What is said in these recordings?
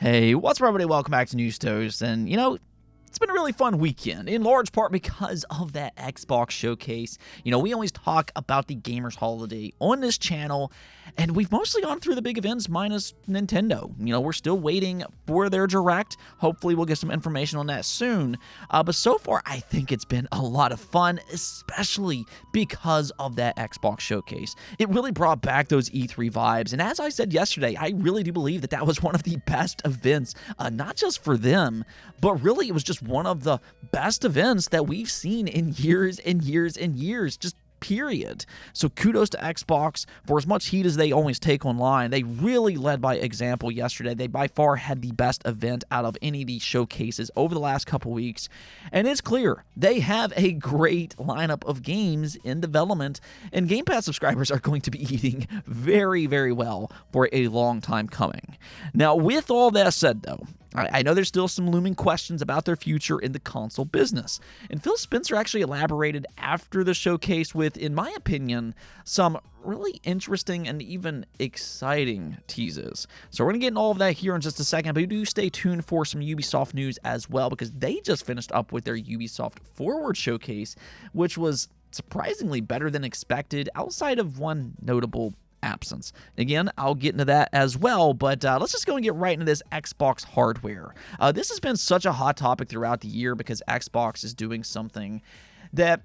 Hey, what's up, everybody? Welcome back to News Toast. And, it's been a really fun weekend, in large part because of that Xbox showcase. We always talk about the Gamers Holiday on this channel, and we've mostly gone through the big events minus Nintendo. We're still waiting for their Direct. Hopefully, we'll get some information on that soon. But so far, I think it's been a lot of fun, especially because of that Xbox showcase. It really brought back those E3 vibes, and as I said yesterday, I really do believe that was one of the best events, not just for them, but really it was just one of the best events that we've seen in years and years and years, just period. So kudos to Xbox for as much heat as they always take online. They really led by example yesterday. They by far had the best event out of any of these showcases over the last couple weeks. And it's clear they have a great lineup of games in development, and Game Pass subscribers are going to be eating very, very well for a long time coming. Now, with all that said, though, I know there's still some looming questions about their future in the console business. And Phil Spencer actually elaborated after the showcase with, in my opinion, some really interesting and even exciting teases. So we're going to get into all of that here in just a second, but do stay tuned for some Ubisoft news as well, because they just finished up with their Ubisoft Forward showcase, which was surprisingly better than expected outside of one notable absence. Again, I'll get into that as well, but let's just go and get right into this Xbox hardware. This has been such a hot topic throughout the year because Xbox is doing something that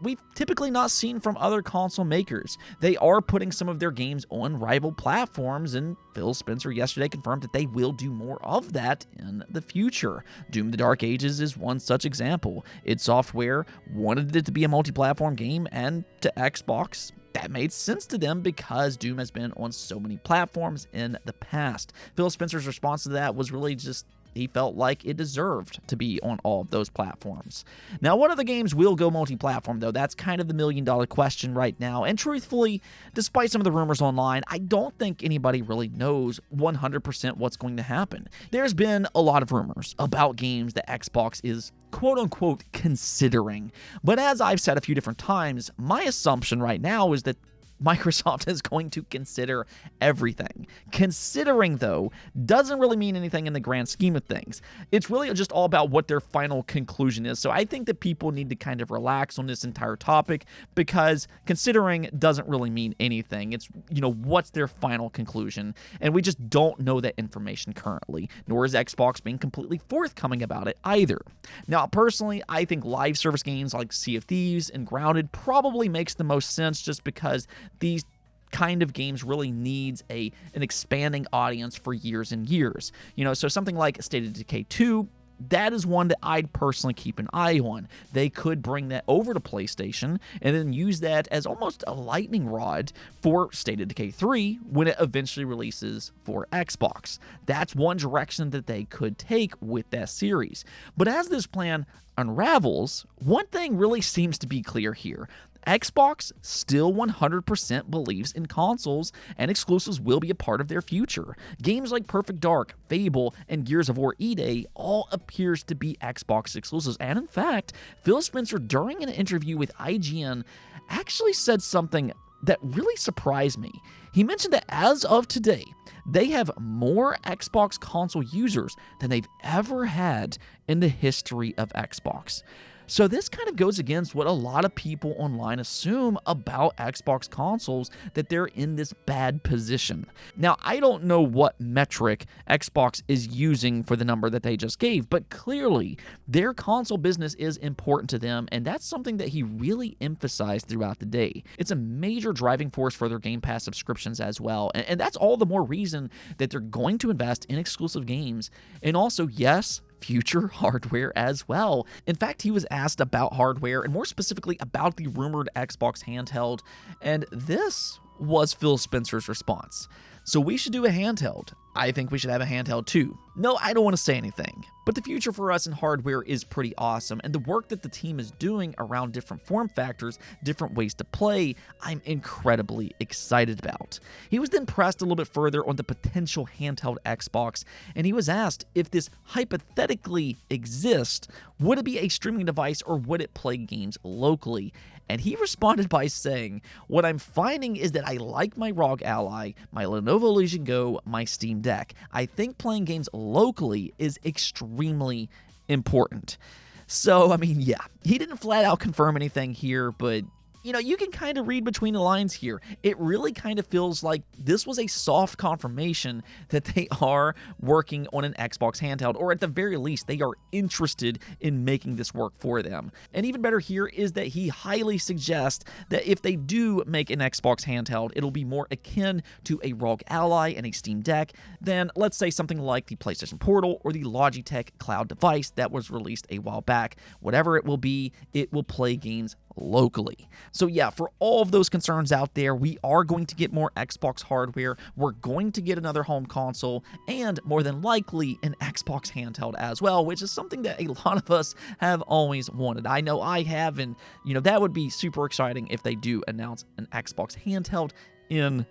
we've typically not seen from other console makers. They are putting some of their games on rival platforms, and Phil Spencer yesterday confirmed that they will do more of that in the future. Doom: The Dark Ages is one such example. id Software wanted it to be a multi-platform game, and to Xbox, that made sense to them because Doom has been on so many platforms in the past. Phil Spencer's response to that was really just, he felt like it deserved to be on all of those platforms. Now, what other games will go multi-platform, though? That's kind of the million-dollar question right now. And truthfully, despite some of the rumors online, I don't think anybody really knows 100% what's going to happen. There's been a lot of rumors about games that Xbox is quote-unquote considering. But as I've said a few different times, my assumption right now is that Microsoft is going to consider everything. Considering, though, doesn't really mean anything in the grand scheme of things. It's really just all about what their final conclusion is. So I think that people need to kind of relax on this entire topic, because considering doesn't really mean anything. It's, what's their final conclusion? And we just don't know that information currently, nor is Xbox being completely forthcoming about it either. Now, personally, I think live service games like Sea of Thieves and Grounded probably makes the most sense, just because these kind of games really needs an expanding audience for years and years. So something like State of Decay 2, that is one that I'd personally keep an eye on. They could bring that over to PlayStation and then use that as almost a lightning rod for State of Decay 3 when it eventually releases for Xbox. That's one direction that they could take with that series. But as this plan unravels, one thing really seems to be clear here. Xbox still 100% believes in consoles, and exclusives will be a part of their future. Games like Perfect Dark, Fable, and Gears of War E-Day all appears to be Xbox exclusives. And in fact, Phil Spencer, during an interview with IGN, actually said something that really surprised me. He mentioned that as of today, they have more Xbox console users than they've ever had in the history of Xbox. So this kind of goes against what a lot of people online assume about Xbox consoles, that they're in this bad position. Now, I don't know what metric Xbox is using for the number that they just gave, but clearly their console business is important to them, and that's something that he really emphasized throughout the day. It's a major driving force for their Game Pass subscriptions as well, and that's all the more reason that they're going to invest in exclusive games, and also, yes, future hardware as well. In fact, he was asked about hardware, and more specifically about the rumored Xbox handheld, and this was Phil Spencer's response. So we should do a handheld. I think we should have a handheld too. No, I don't want to say anything, but the future for us in hardware is pretty awesome, and the work that the team is doing around different form factors, different ways to play, I'm incredibly excited about. He was then pressed a little bit further on the potential handheld Xbox, and he was asked if this hypothetically exists, would it be a streaming device or would it play games locally? and he responded by saying, "What I'm finding is that I like my ROG Ally, my Lenovo Legion Go, my Steam Deck. I think playing games locally is extremely important." So, I mean, yeah, he didn't flat out confirm anything here, but you can kind of read between the lines here. It really kind of feels like this was a soft confirmation that they are working on an Xbox handheld, or at the very least, they are interested in making this work for them. And even better here is that he highly suggests that if they do make an Xbox handheld, it'll be more akin to a ROG Ally and a Steam Deck than, let's say, something like the PlayStation Portal or the Logitech cloud device that was released a while back. Whatever it will be, it will play games locally. So yeah, for all of those concerns out there, we are going to get more Xbox hardware, we're going to get another home console, and more than likely an Xbox handheld as well, which is something that a lot of us have always wanted. I know I have, and that would be super exciting if they do announce an Xbox handheld in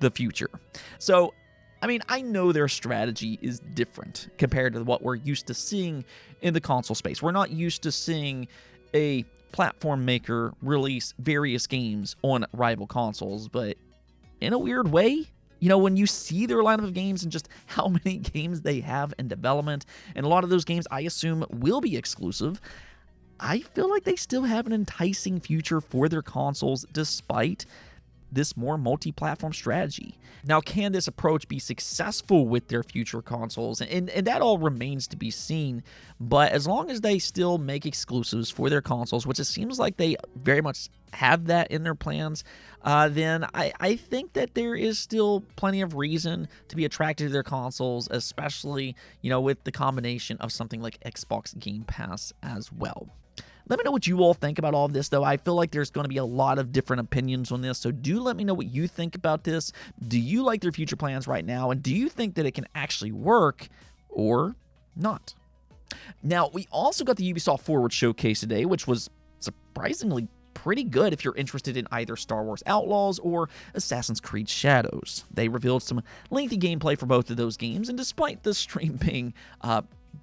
the future. So I mean, I know their strategy is different compared to what we're used to seeing in the console space. We're not used to seeing a platform maker release various games on rival consoles, but in a weird way, when you see their lineup of games and just how many games they have in development, and a lot of those games I assume will be exclusive, I feel like they still have an enticing future for their consoles despite this more multi-platform strategy. Now, can this approach be successful with their future consoles? And that all remains to be seen, but as long as they still make exclusives for their consoles, which it seems like they very much have that in their plans, then I think that there is still plenty of reason to be attracted to their consoles, especially, with the combination of something like Xbox Game Pass as well. Let me know what you all think about all of this, though. I feel like there's going to be a lot of different opinions on this, so do let me know what you think about this. Do you like their future plans right now, and do you think that it can actually work or not? Now, we also got the Ubisoft Forward showcase today, which was surprisingly pretty good if you're interested in either Star Wars Outlaws or Assassin's Creed Shadows. They revealed some lengthy gameplay for both of those games, and despite the stream being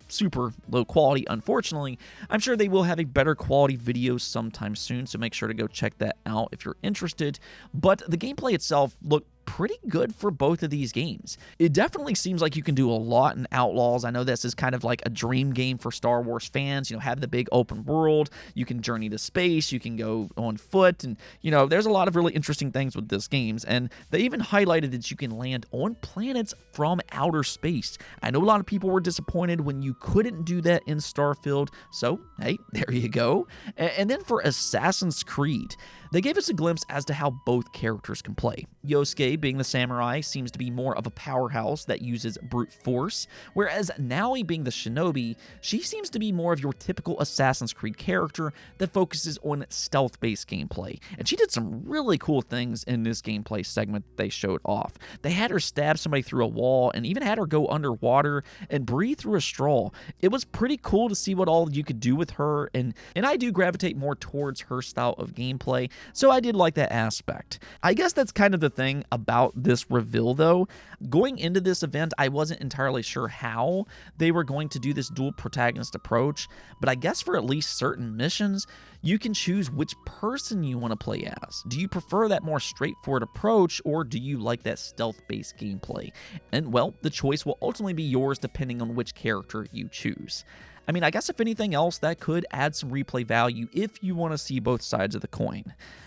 super low quality, unfortunately, I'm sure they will have a better quality video sometime soon, so make sure to go check that out if you're interested. But the gameplay itself looked pretty good for both of these games. It definitely seems like you can do a lot in Outlaws. I know this is kind of like a dream game for Star Wars fans, have the big open world, you can journey to space, you can go on foot, and there's a lot of really interesting things with this games, and they even highlighted that you can land on planets from outer space. I know a lot of people were disappointed when you couldn't do that in Starfield, so hey, there you go. And then for Assassin's Creed, they gave us a glimpse as to how both characters can play. Yosuke, being the samurai, seems to be more of a powerhouse that uses brute force, whereas Naoi, being the shinobi, she seems to be more of your typical Assassin's Creed character that focuses on stealth-based gameplay. And she did some really cool things in this gameplay segment they showed off. They had her stab somebody through a wall, and even had her go underwater and breathe through a straw. It was pretty cool to see what all you could do with her, and I do gravitate more towards her style of gameplay, so I did like that aspect. I guess that's kind of the thing about this reveal, though. Going into this event, I wasn't entirely sure how they were going to do this dual protagonist approach, but I guess for at least certain missions, you can choose which person you want to play as. Do you prefer that more straightforward approach, or do you like that stealth-based gameplay? And well, the choice will ultimately be yours depending on which character you choose. I mean, I guess if anything else, that could add some replay value if you want to see both sides of the coin.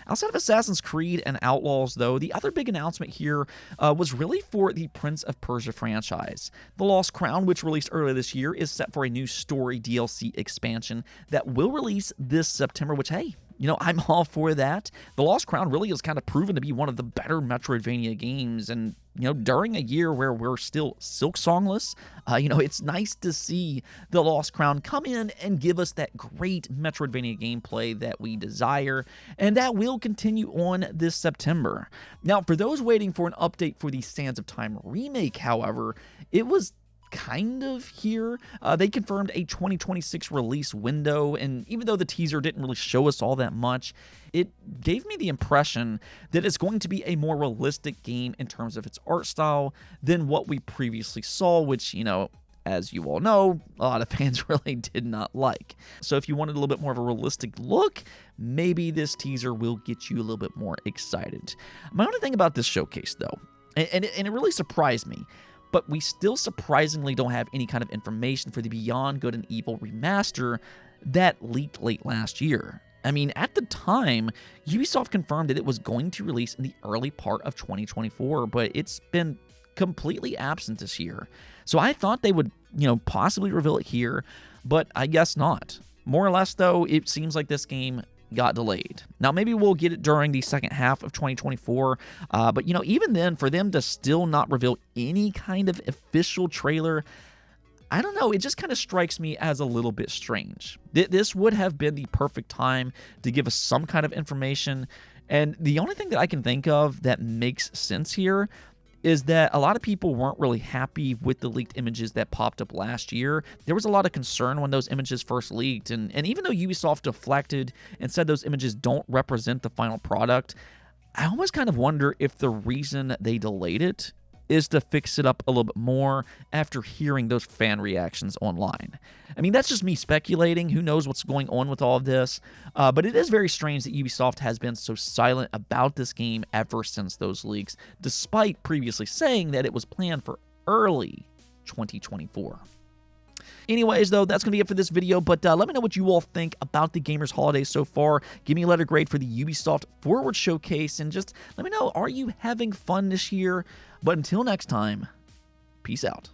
Outside of Assassin's Creed and Outlaws, though, the other big announcement here was really for the Prince of Persia franchise. The Lost Crown, which released earlier this year, is set for a new story DLC expansion that will release this September, which, hey, I'm all for that. The Lost Crown really has kind of proven to be one of the better Metroidvania games, and during a year where we're still Silksongless, it's nice to see the Lost Crown come in and give us that great Metroidvania gameplay that we desire, and that will continue on this September. Now, for those waiting for an update for the Sands of Time remake, however, it was kind of here. They confirmed a 2026 release window, and even though the teaser didn't really show us all that much, it gave me the impression that it's going to be a more realistic game in terms of its art style than what we previously saw, which, as you all know, a lot of fans really did not like. So if you wanted a little bit more of a realistic look, maybe this teaser will get you a little bit more excited. My only thing about this showcase, though, and it really surprised me, but we still surprisingly don't have any kind of information for the Beyond Good and Evil remaster that leaked late last year. I mean, at the time, Ubisoft confirmed that it was going to release in the early part of 2024, but it's been completely absent this year. So I thought they would, possibly reveal it here, but I guess not. More or less, though, it seems like this game got delayed. Now, maybe we'll get it during the second half of 2024, but, even then, for them to still not reveal any kind of official trailer, I don't know, it just kind of strikes me as a little bit strange. This would have been the perfect time to give us some kind of information, and the only thing that I can think of that makes sense here is that a lot of people weren't really happy with the leaked images that popped up last year. There was a lot of concern when those images first leaked, and even though Ubisoft deflected and said those images don't represent the final product, I almost kind of wonder if the reason they delayed it is to fix it up a little bit more after hearing those fan reactions online. I mean, that's just me speculating. Who knows what's going on with all of this? But it is very strange that Ubisoft has been so silent about this game ever since those leaks, despite previously saying that it was planned for early 2024. Anyways, though, that's going to be it for this video, but let me know what you all think about the Gamers Holiday so far. Give me a letter grade for the Ubisoft Forward Showcase, and just let me know, are you having fun this year? But until next time, peace out.